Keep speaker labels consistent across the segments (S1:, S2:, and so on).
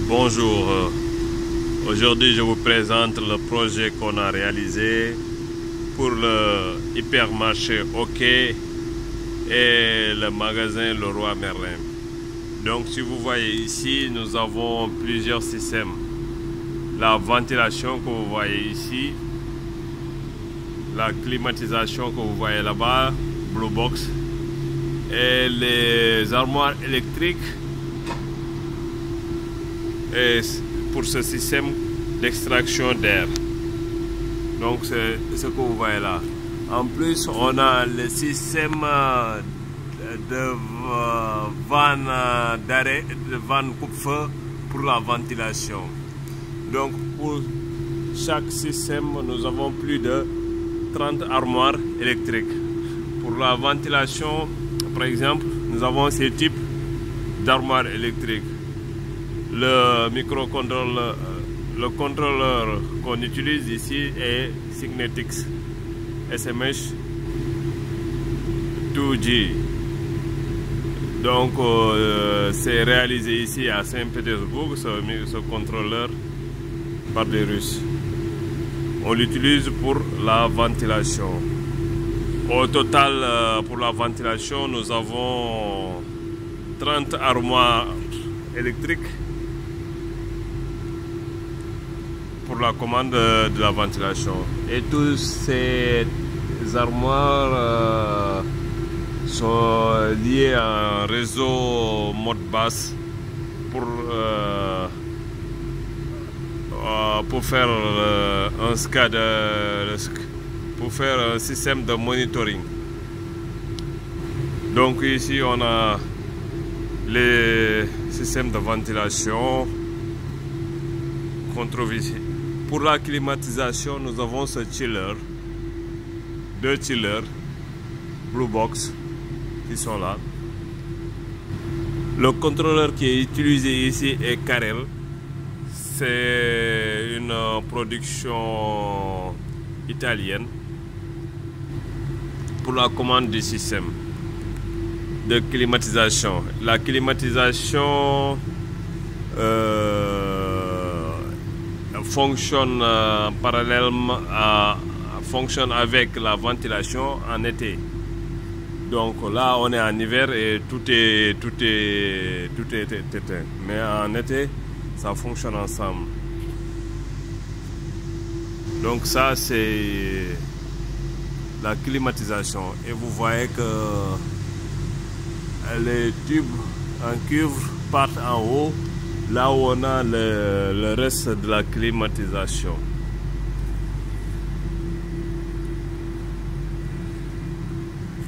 S1: Bonjour, aujourd'hui je vous présente le projet qu'on a réalisé pour le hypermarché OK et le magasin Leroy Merlin. Donc si vous voyez ici, nous avons plusieurs systèmes. La ventilation que vous voyez ici, la climatisation que vous voyez là-bas, Blue Box, et les armoires électriques. Et pour ce système d'extraction d'air. Donc c'est ce que vous voyez là. En plus, on a le système de vanne coupe-feu pour la ventilation. Donc pour chaque système, nous avons plus de 30 armoires électriques. Pour la ventilation, par exemple, nous avons ces types d'armoires électriques. Le microcontrôleur, le contrôleur qu'on utilise ici est Signetix SMH 2G. Donc c'est réalisé ici à Saint-Pétersbourg, ce contrôleur par des Russes. On l'utilise pour la ventilation. Au total, pour la ventilation, nous avons 30 armoires électriques pour la commande de la ventilation. Et tous ces armoires sont liées à un réseau Modbus pour faire un SCADA, pour faire un système de monitoring. Donc ici on a les systèmes de ventilation controversés. Pour la climatisation, nous avons ce chiller, deux chillers Blue Box qui sont là. Le contrôleur qui est utilisé ici est Carel. C'est une production italienne pour la commande du système de climatisation. La climatisation fonctionne parallèlement fonctionne avec la ventilation en été. Donc là on est en hiver et tout est éteint. Mais en été ça fonctionne ensemble. Donc ça c'est la climatisation. Et vous voyez que les tubes en cuivre partent en haut, là où on a le reste de la climatisation.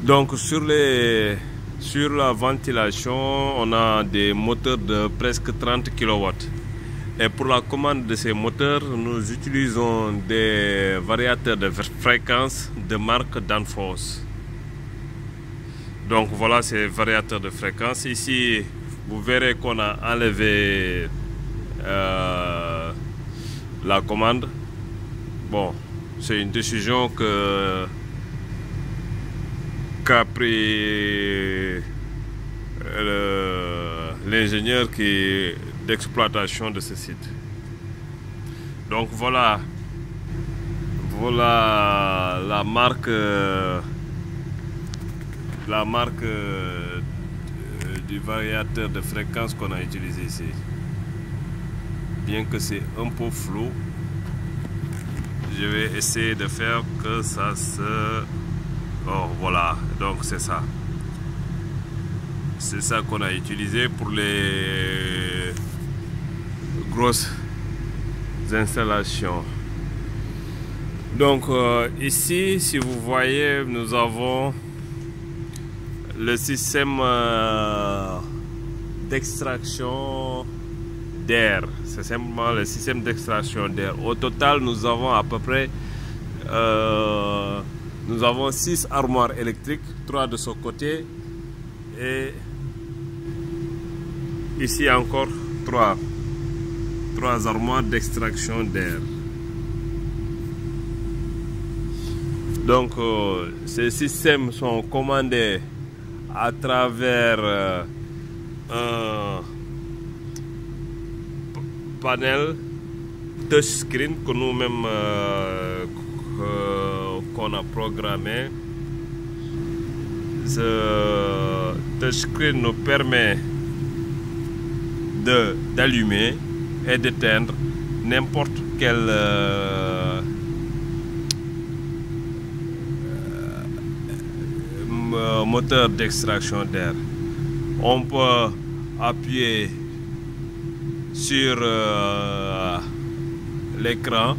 S1: Donc sur la ventilation, on a des moteurs de presque 30 kW. Et pour la commande de ces moteurs, nous utilisons des variateurs de fréquence de marque Danfoss. Donc voilà ces variateurs de fréquence. Ici, vous verrez qu'on a enlevé la commande. Bon, c'est une décision qu'a pris l'ingénieur d'exploitation de ce site. Donc voilà la marque du variateur de fréquence qu'on a utilisé ici. Bien que c'est un peu flou, je vais essayer de faire que ça se... Oh voilà, donc c'est ça. C'est ça qu'on a utilisé pour les grosses installations. Donc ici, si vous voyez, nous avons le système d'extraction d'air. C'est simplement le système d'extraction d'air. Au total, nous avons à peu près nous avons 6 armoires électriques, 3 de ce côté et ici encore 3 armoires d'extraction d'air. Donc ces systèmes sont commandés à travers panel touchscreen que nous-mêmes qu'on a programmé. Ce touchscreen nous permet d'allumer et d'éteindre n'importe quel moteur d'extraction d'air. On peut appuyer sur l'écran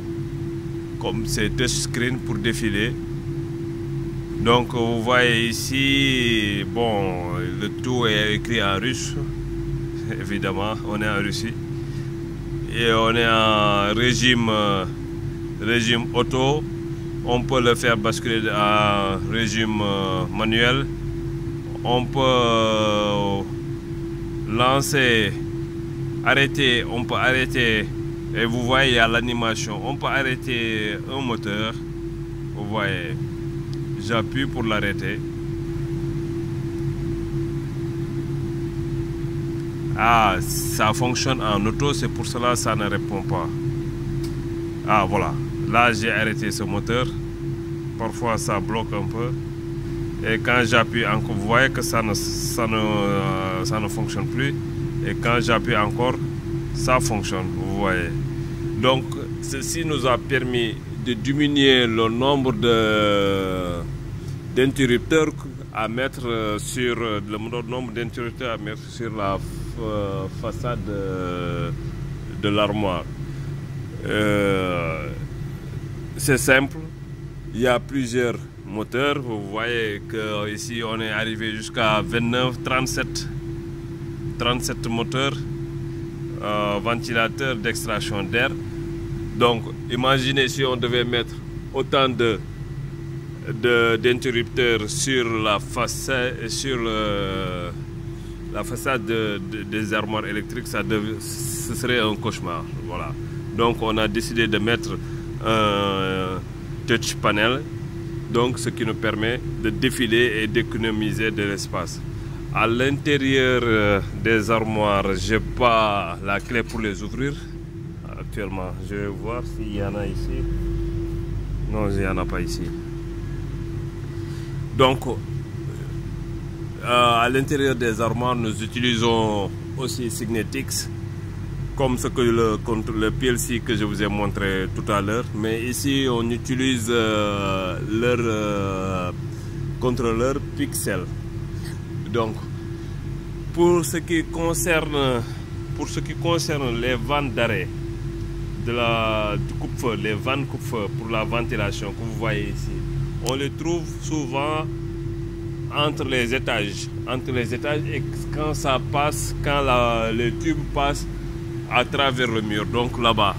S1: comme c'est touchscreen pour défiler. Donc vous voyez ici, bon, le tout est écrit en russe, évidemment, on est en Russie. Et on est en régime auto. On peut le faire basculer en régime manuel. On peut lancer, arrêter, on peut arrêter. Et vous voyez, il y a l'animation. On peut arrêter un moteur. Vous voyez, j'appuie pour l'arrêter. Ah, ça fonctionne en auto, c'est pour cela que ça ne répond pas. Ah, voilà. Là, j'ai arrêté ce moteur. Parfois, ça bloque un peu. Et quand j'appuie encore, vous voyez que ça ne fonctionne plus. Et quand j'appuie encore, ça fonctionne, vous voyez. Donc, ceci nous a permis de diminuer le nombre d'interrupteurs à mettre sur le nombre d'interrupteurs à mettre sur la façade de l'armoire. C'est simple, il y a plusieurs moteurs. Vous voyez que ici on est arrivé jusqu'à 37 moteurs, ventilateurs d'extraction d'air. Donc imaginez si on devait mettre autant d'interrupteurs sur la façade, des armoires électriques, ce serait un cauchemar. Voilà. Donc on a décidé de mettre un touch panel, donc ce qui nous permet de défiler et d'économiser de l'espace. À l'intérieur des armoires, j'ai pas la clé pour les ouvrir actuellement. Je vais voir s'il y en a ici. Non, il n'y en a pas ici. Donc à l'intérieur des armoires, nous utilisons aussi Signetix, comme ce que le PLC que je vous ai montré tout à l'heure. Mais ici, on utilise leur contrôleur Pixel. Donc, pour ce qui concerne les vannes d'arrêt du coupe-feu, les vannes coupe-feu pour la ventilation que vous voyez ici, on les trouve souvent entre les étages et quand ça passe, quand le tube passe à travers le mur. Donc là-bas,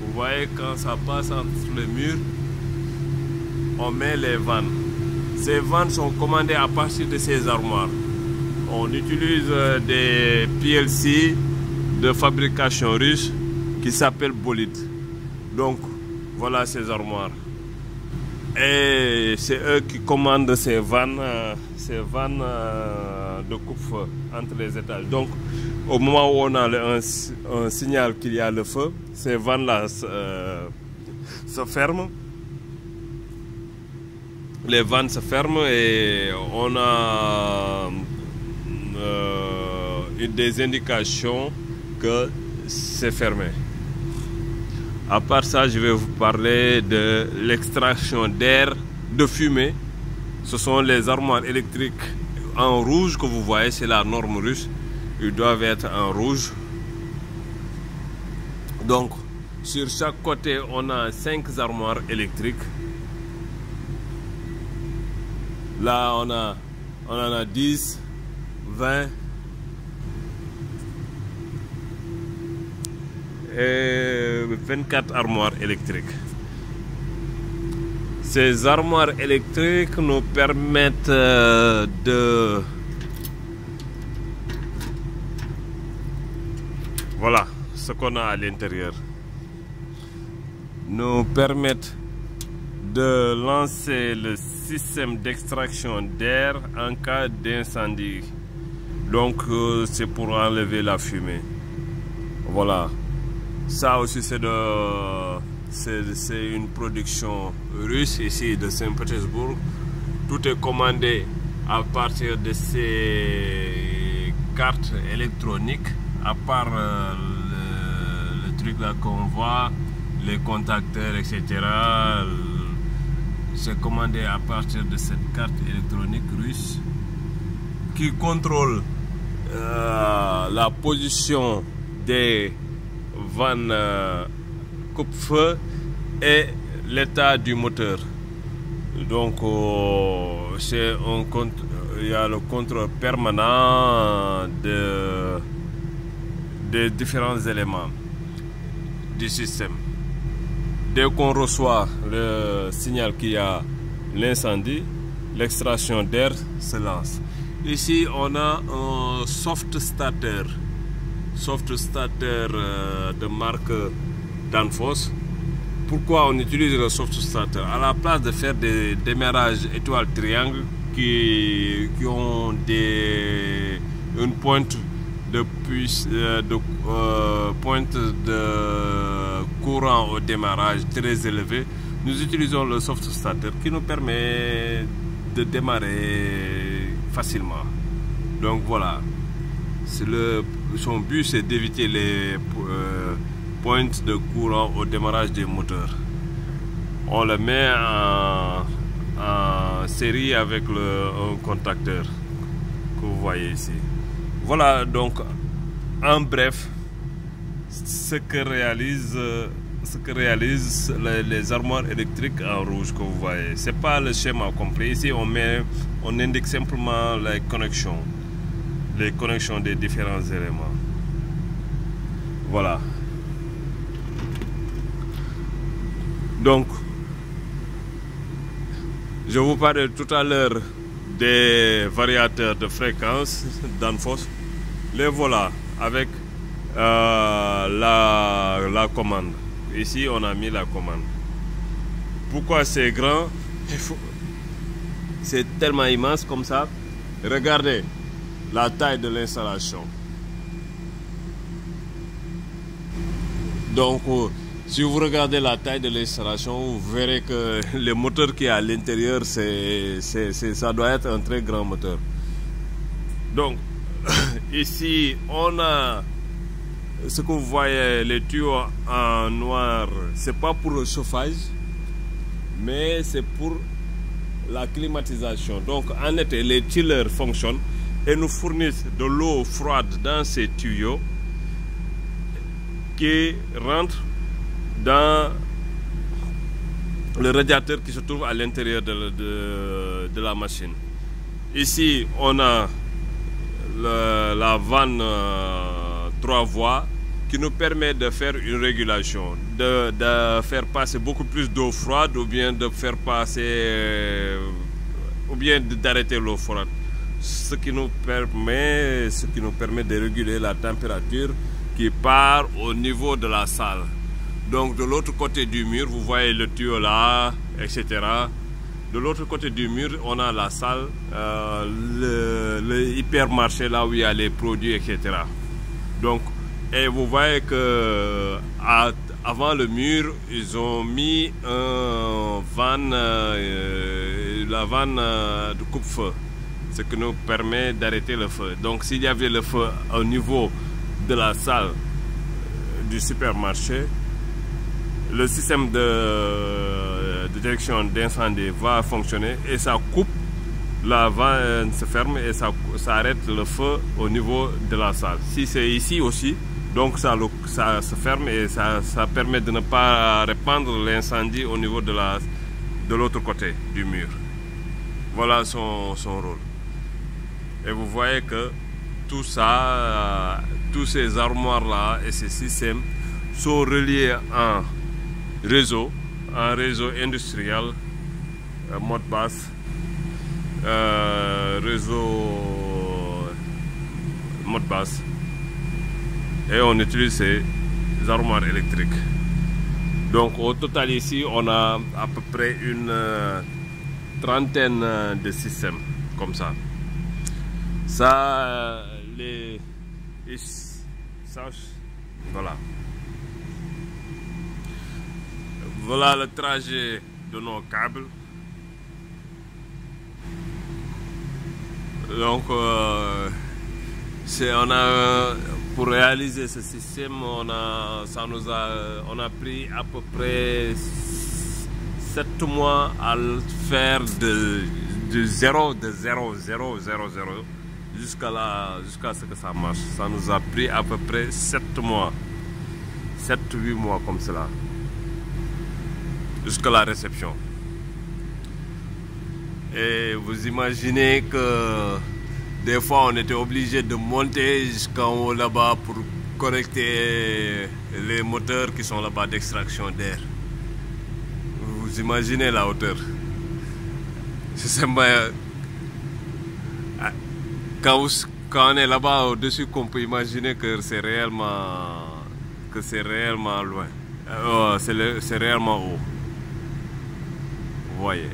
S1: vous voyez, quand ça passe entre le mur, on met les vannes. Ces vannes sont commandées à partir de ces armoires. On utilise des PLC de fabrication russe qui s'appellent Bolid. Donc voilà ces armoires. Et c'est eux qui commandent ces vannes de coupe-feu entre les étages. Donc au moment où on a un signal qu'il y a le feu, ces vannes-là se ferment. Les vannes se ferment et on a des indications que c'est fermé. À part ça, je vais vous parler de l'extraction d'air, de fumée. Ce sont les armoires électriques en rouge que vous voyez, c'est la norme russe. Ils doivent être en rouge. Donc, sur chaque côté, on a 5 armoires électriques. Là, on en a 10, 20 et 24 armoires électriques. Ces armoires électriques nous permettent de... Voilà ce qu'on a à l'intérieur. Nous permettent de lancer le système d'extraction d'air en cas d'incendie. Donc c'est pour enlever la fumée. Voilà. Ça aussi c'est une production russe ici de Saint-Pétersbourg. Tout est commandé à partir de ces cartes électroniques, à part le truc là qu'on voit, les contacteurs, etc. C'est commandé à partir de cette carte électronique russe qui contrôle la position des vannes coupe-feu et l'état du moteur. Donc il y a le contrôle permanent des différents éléments du système. Dès qu'on reçoit le signal qu'il y a l'incendie, l'extraction d'air se lance. Ici, on a un soft starter de marque Danfoss. Pourquoi on utilise le soft starter? À la place de faire des démarrages étoile triangle qui ont une pointe de courant au démarrage très élevé, nous utilisons le soft starter qui nous permet de démarrer facilement. Donc voilà, son but c'est d'éviter les pointes de courant au démarrage des moteurs. On le met en série avec un contacteur que vous voyez ici. Voilà donc en bref ce que réalisent les armoires électriques en rouge que vous voyez. C'est pas le schéma complet. Ici on indique simplement les connexions des différents éléments. Voilà. Donc je vous parlais tout à l'heure des variateurs de fréquence Danfoss. Les voilà avec la commande. Ici on a mis la commande. Pourquoi c'est grand? C'est tellement immense comme ça. Regardez la taille de l'installation. Donc si vous regardez la taille de l'installation, vous verrez que le moteur qui est à l'intérieur, ça doit être un très grand moteur. Donc ici on a ce que vous voyez, les tuyaux en noir, c'est pas pour le chauffage, mais c'est pour la climatisation. Donc en été, les chillers fonctionnent et nous fournissent de l'eau froide dans ces tuyaux qui rentrent dans le radiateur qui se trouve à l'intérieur de la machine. Ici on a la vanne 3 voies qui nous permet de faire une régulation, de faire passer beaucoup plus d'eau froide ou bien de faire passer ou bien d'arrêter l'eau froide, ce qui nous permet de réguler la température qui part au niveau de la salle. Donc de l'autre côté du mur, vous voyez le tuyau là, etc. De l'autre côté du mur, on a la salle, le hypermarché là où il y a les produits, etc. Donc, et vous voyez que avant le mur, ils ont mis la vanne de coupe-feu, ce qui nous permet d'arrêter le feu. Donc s'il y avait le feu au niveau de la salle du supermarché, le système de détection d'incendie va fonctionner et ça coupe, la vanne se ferme et ça arrête le feu au niveau de la salle. Si c'est ici aussi, donc ça se ferme et ça permet de ne pas répandre l'incendie au niveau de l'autre côté du mur. Voilà son rôle. Et vous voyez que tout ça, tous ces armoires là et ces systèmes sont reliés en réseau industriel, Modbus, réseau Modbus, et on utilise ces armoires électriques. Donc au total ici on a à peu près une trentaine de systèmes comme ça. Voilà. Voilà le trajet de nos câbles. Donc, pour réaliser ce système, on a pris à peu près 7 mois à le faire de 0 jusqu'à ce que ça marche. Ça nous a pris à peu près 7 mois, 7-8 mois comme cela, jusqu'à la réception. Et vous imaginez que des fois on était obligé de monter jusqu'en haut là-bas pour connecter les moteurs qui sont là-bas d'extraction d'air. Vous imaginez la hauteur. C'est quand on est là-bas au-dessus qu'on peut imaginer que c'est réellement loin. C'est réellement haut. Vous voyez.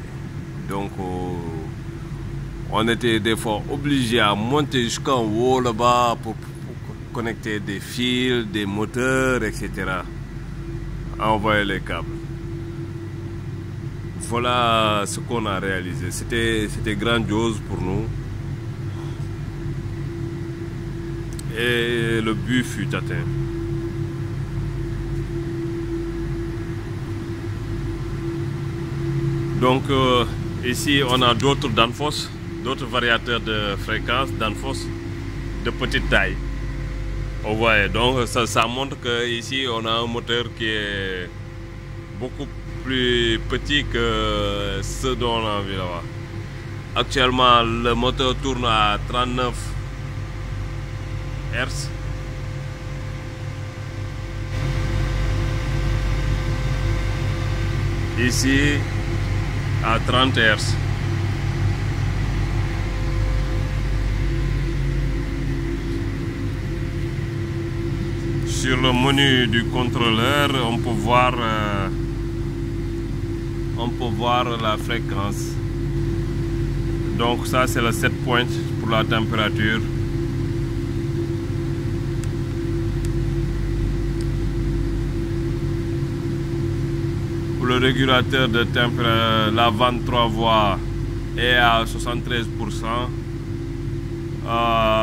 S1: Donc on était des fois obligé à monter jusqu'en haut là-bas pour connecter des fils, des moteurs, etc. Envoyer les câbles. Voilà ce qu'on a réalisé. C'était grandiose pour nous. Et le but fut atteint. Donc ici on a d'autres Danfoss, d'autres variateurs de fréquence Danfoss de petite taille. Vous voyez, donc ça montre que ici on a un moteur qui est beaucoup plus petit que ce dont on a vu là-bas. Actuellement le moteur tourne à 39 Hz. Ici à 30 Hz. Sur le menu du contrôleur, on peut voir la fréquence. Donc ça c'est le set point pour la température. Pour le régulateur de température, la 23 voies est à 73%.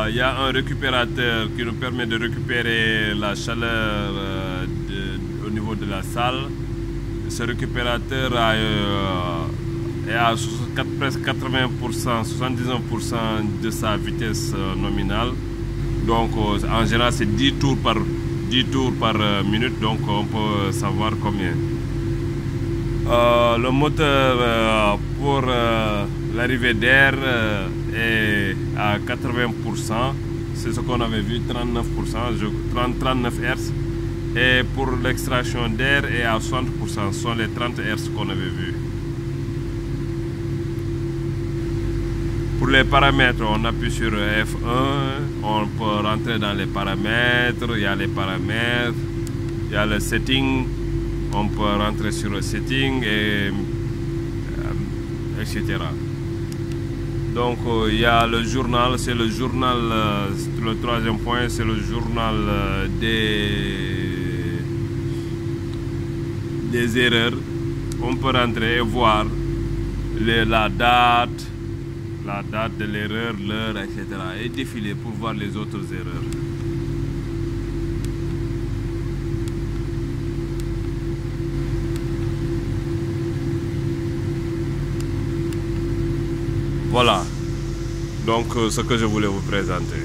S1: Il y a un récupérateur qui nous permet de récupérer la chaleur au niveau de la salle. Ce récupérateur est à presque 80%, 79% de sa vitesse nominale. Donc en général c'est 10 tours par minute, donc on peut savoir combien. Le moteur pour l'arrivée d'air est à 80%, c'est ce qu'on avait vu, 39 Hz. Et pour l'extraction d'air est à 60%, ce sont les 30 Hz qu'on avait vu. Pour les paramètres, on appuie sur F1, on peut rentrer dans les paramètres, il y a les paramètres, il y a le setting, on peut rentrer sur le setting, etc. Donc il y a le journal, c'est le journal, le troisième point, c'est le journal des erreurs. On peut rentrer et voir la date de l'erreur, l'heure, etc. et défiler pour voir les autres erreurs. Voilà, donc ce que je voulais vous présenter.